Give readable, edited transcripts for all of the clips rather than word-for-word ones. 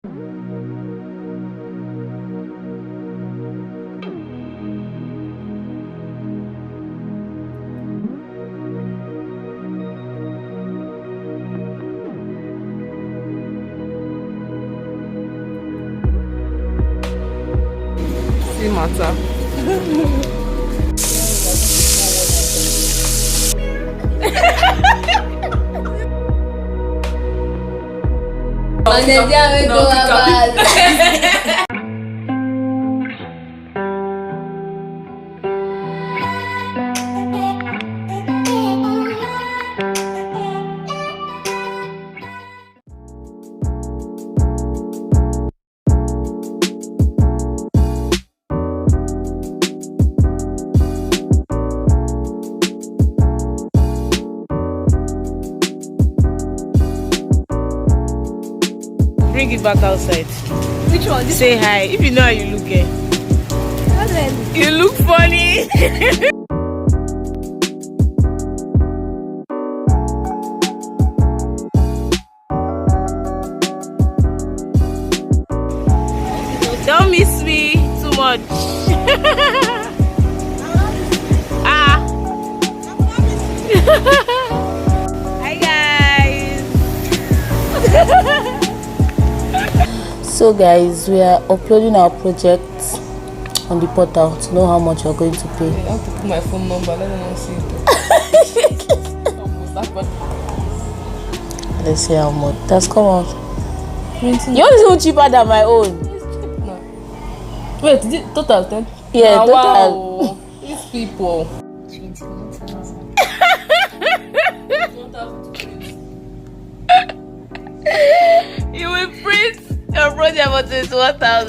See matter. Bring it back outside. Which one? This Say hi. If you know how you look, eh? You look funny. Don't miss me too much. Ah. Hi guys. So guys, we are uploading our project on the portal to know how much we're going to pay. I have to put my phone number, let them see it. Let's see how much. That's come out. Yours is even cheaper than my own. Wait, is it total 10? Yeah, total. Wow. These people. 21,000. You will print your project for 21,000.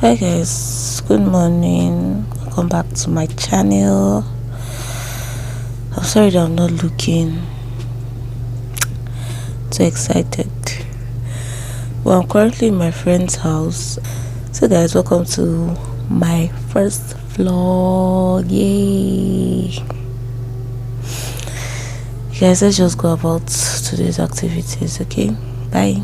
Hi guys, good morning. Welcome back to my channel. I'm sorry that I'm not looking too excited. Well, I'm currently in my friend's house. So guys, welcome to my first vlog. Yay! Guys, let's just go about today's activities, okay? Bye.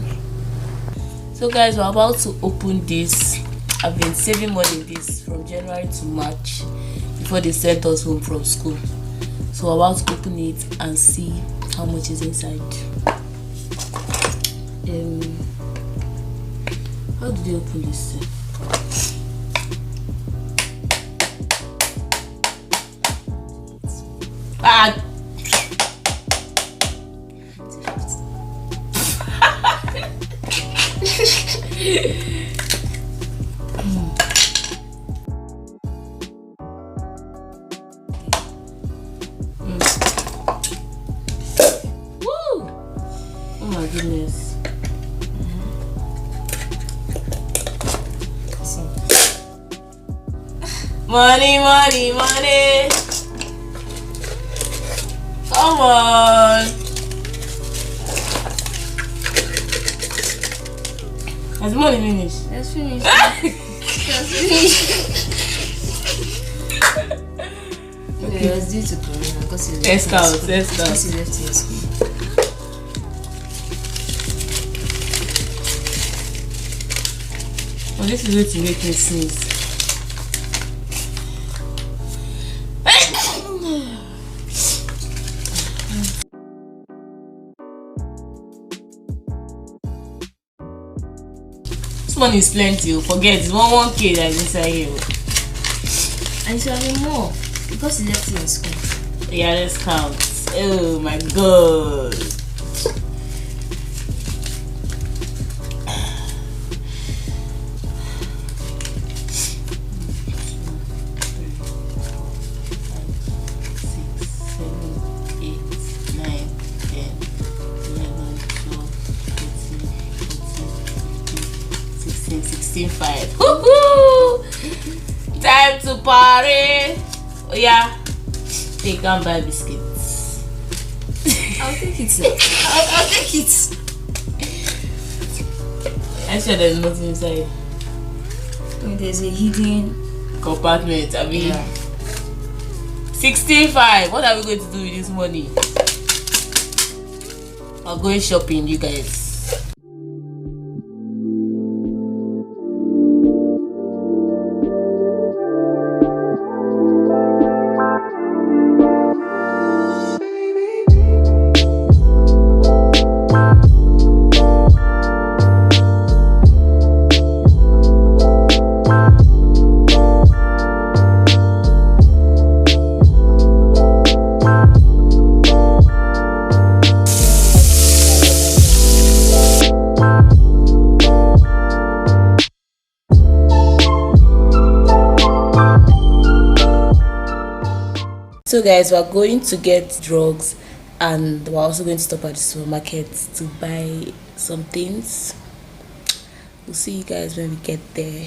So guys, we're about to open this. I've been saving money in this from January to March before they sent us home from school. So we're about to open it and see how much is inside. How do they open this thing? Ah! Oh my goodness. Money, money, money. Come on. Has money finished? Let's finish. Let's finish. Okay, let's do it to Corona because he left Escort. Because he left your school. Oh, this is what you make me sneeze. This one is plenty. Forget it's 1K that is inside here. And it's having more because he left your school. Yeah, let's count. Oh my god. 65. Woohoo! Time to party. Oh yeah. They can buy biscuits. I'll take it. I'll take it. I'm sure there's nothing inside. There's a hidden compartment. I mean, 65. What are we going to do with this money? We're going shopping, you guys. So guys, we're going to get drugs and we're also going to stop at the supermarket to buy some things. We'll see you guys when we get there.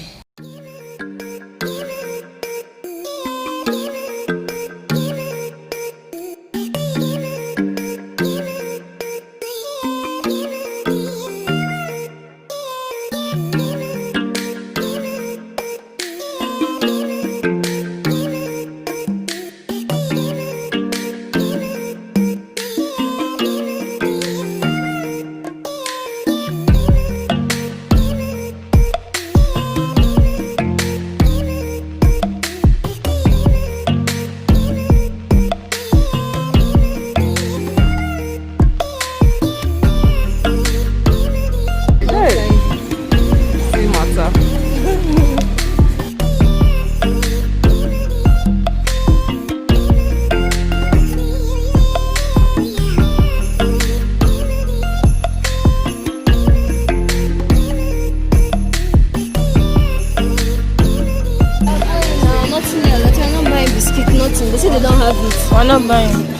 They say they don't have it. We're not buying.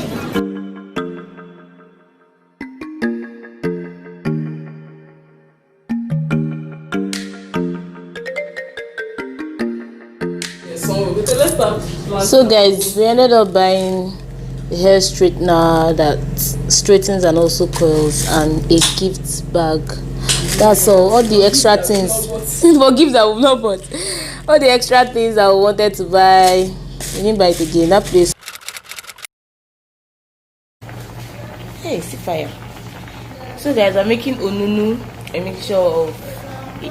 So guys, we ended up buying a hair straightener that straightens and also curls, and a gift bag. That's all the extra things for gifts that we've not bought. All the extra things that we wanted to buy, we didn't buy it again. That place. Hey, see fire. So guys, I'm making onunu, a mixture of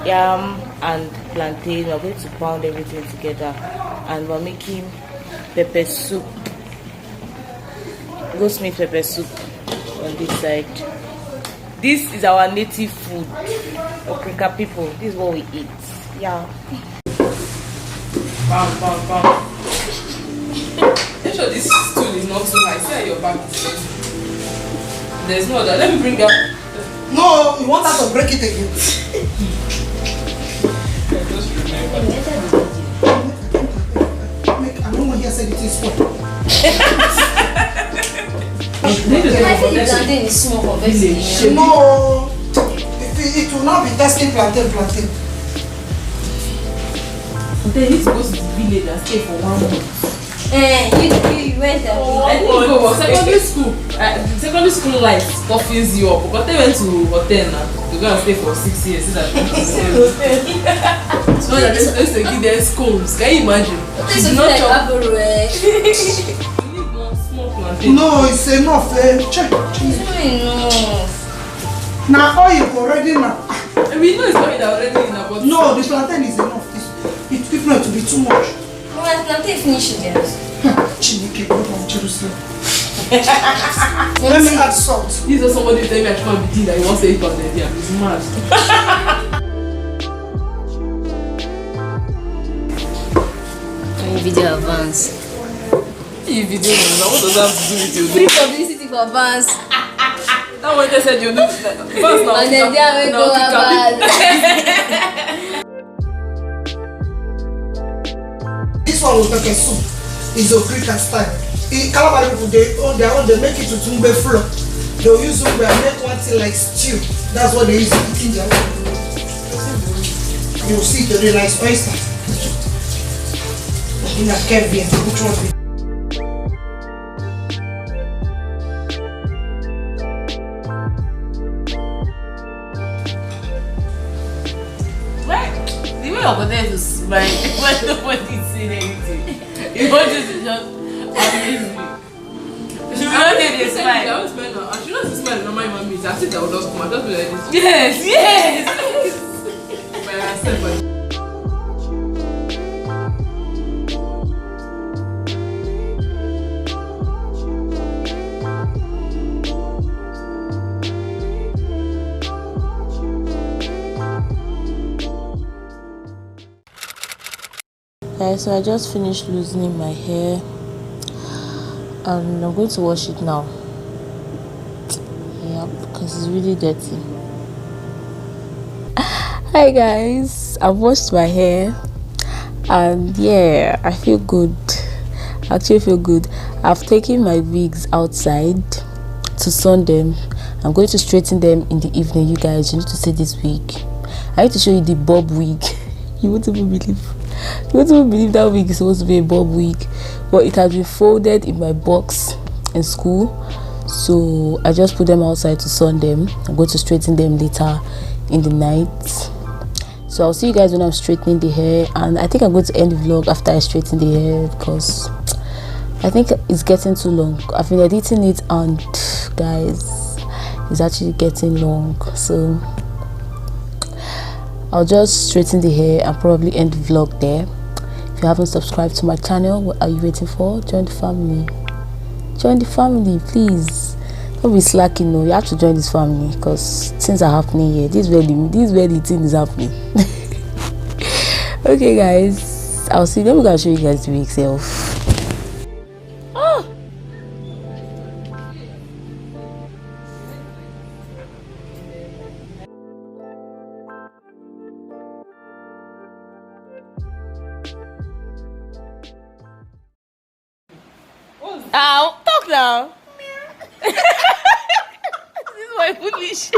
yam and plantain. We're going to pound everything together, and we're making pepper soup, goat meat pepper soup on this side. This is our native food, Africa people. This is what we eat. Yeah. Bam, bam, bam. Make sure this stool is not too high. See how your back is set. There's no other. Let me bring up. No, you want us to break it again. Just remember. I don't want to say it is spoiled. I think the plantain is small for veggie. No, it will not be tasting plantain. Then he's supposed to the village and stay for 1 month. You went there. I didn't go. Secondary school. Secondary school life toughens you up. But they went to hotel now to go and stay for 6 years. So that they're supposed to give them scones. Can you imagine? It's not like small plantain. No, it's enough. Check. Enough. Now all you already now. We know it's not already in our body. No, the plantain is enough. It's not to be too much. No, plantain finish it. Chineke, go from Jerusalem. Let me add salt. This is somebody telling me I can't be doing that he wants to eat plantain. Yeah, he's mad. Video advance. You video what does that have to do with you? Free publicity for advance. That one they said you know first now. And then there we go This one will take a soup. It's African style. In Calabar people, they make it to tumbe flour. They'll use tumbe and make one thing like stew. That's what they use to eat in their own. You see today nice oyster. In a Kevin, which one? The way over there to smile when nobody's saying anything. You want to just amaze me. She will not take a smile. I won't smile now. I should not smile normal human beings. I think I will just come. I just be like this. Yes. By myself. Guys, so I just finished loosening my hair and I'm going to wash it now. Yeah, because it's really dirty. Hi guys, I've washed my hair and yeah, I feel good. I actually feel good. I've taken my wigs outside to sun them. I'm going to straighten them in the evening. You guys, you need to see this wig. I need to show you the bob wig. You won't even believe. You won't even believe that wig is supposed to be a bob wig, but it has been folded in my box in school, so I just put them outside to sun them. I'm going to straighten them later in the night, so I'll see you guys when I'm straightening the hair. And I think I'm going to end the vlog after I straighten the hair because I think it's getting too long. I've been editing it and guys, it's actually getting long, so I'll just straighten the hair and probably end the vlog there. If you haven't subscribed to my channel, what are you waiting for? Join the family. Join the family, please. Don't be slacking, no. You have to join this family because things are happening here. This is where the thing is happening. Okay, guys. I'll see you. Let me go show you guys the wig itself. Talk now. This is my foolish.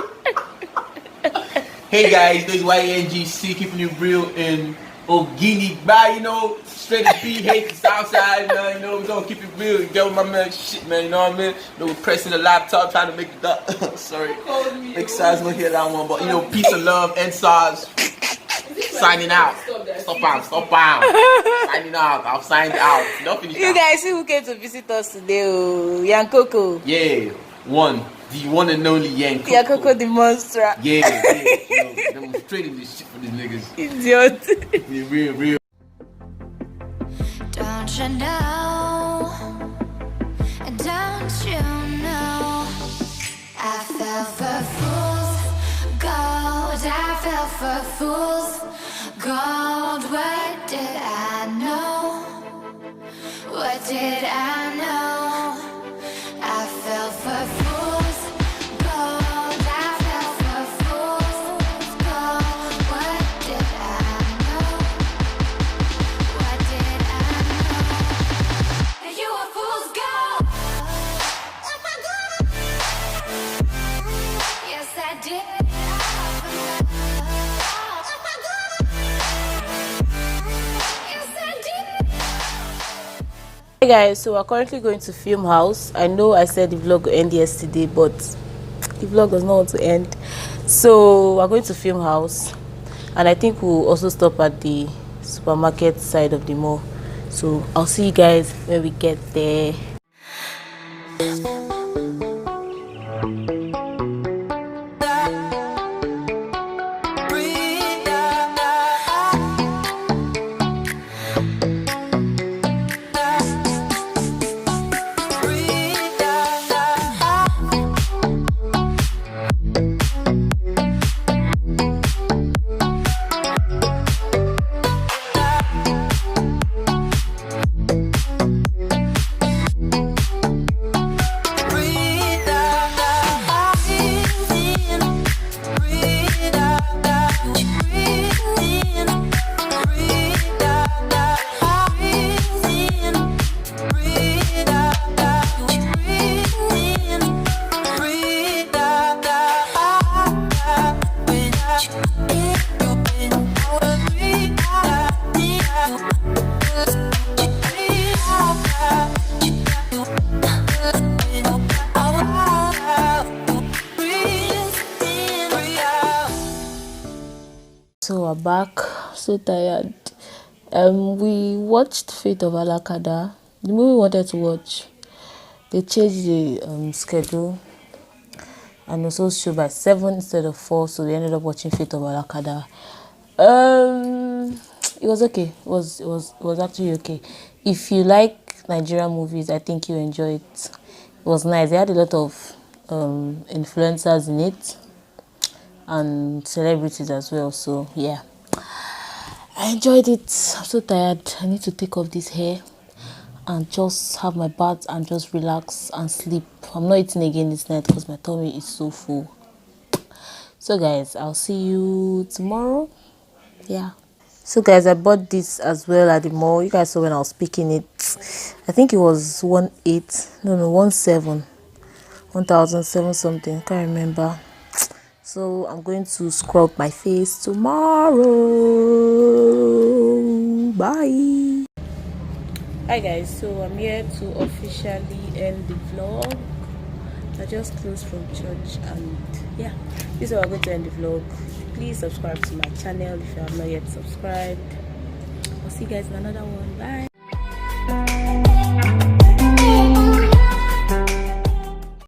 Hey guys, this is YNGC keeping it real in Ogini. Bye, you know, straight to PH, the Southside, man. You know, we're gonna keep it real. You get with my man, shit, man. You know what I mean? You know, we're pressing the laptop, trying to make it up. Sorry, big size won't hear that one, but you know, peace and love and SARS. Signing out. Stop out. Signing out. I've signed out. Don't finish You guys see who came to visit us today? Oh, Yankoko. Yeah, the one and only Yankoko. Yankoko the monster. Yeah. You know, demonstrating this shit for these niggas. Idiot. Yeah, real. Don't you know? Don't you know? I fell for fools gold. I fell for fools gold. What did I know? What did I know? I fell for fools gold. I fell for fools gold. What did I know? What did I know? You were fool's gold. Yes, I did. Hey guys, so we're currently going to film house. I know I said the vlog would end yesterday, but the vlog does not want to end. So we're going to film house, and I think we'll also stop at the supermarket side of the mall. So I'll see you guys when we get there. we're back. So tired. We watched Fate of Alakada, the movie we wanted to watch. They changed the schedule and also show by 7 instead of 4, so we ended up watching Fate of Alakada. It was okay. It was actually okay. If you like Nigerian movies, I think you enjoy it. It was nice. They had a lot of influencers in it and celebrities as well. So yeah, I enjoyed it. I'm so tired. I need to take off this hair and just have my bath and just relax and sleep. I'm not eating again this night because my tummy is so full. So guys, I'll see you tomorrow. Yeah. So guys, I bought this as well at the mall. You guys saw when I was picking it. I think it was 1,007 something. Can't remember. So I'm going to scrub my face tomorrow. Bye. Hi guys, so I'm here to officially end the vlog. I just closed from church and yeah, this is how we're going to end the vlog. Please subscribe to my channel if you have not yet subscribed. I'll see you guys in another one. Bye.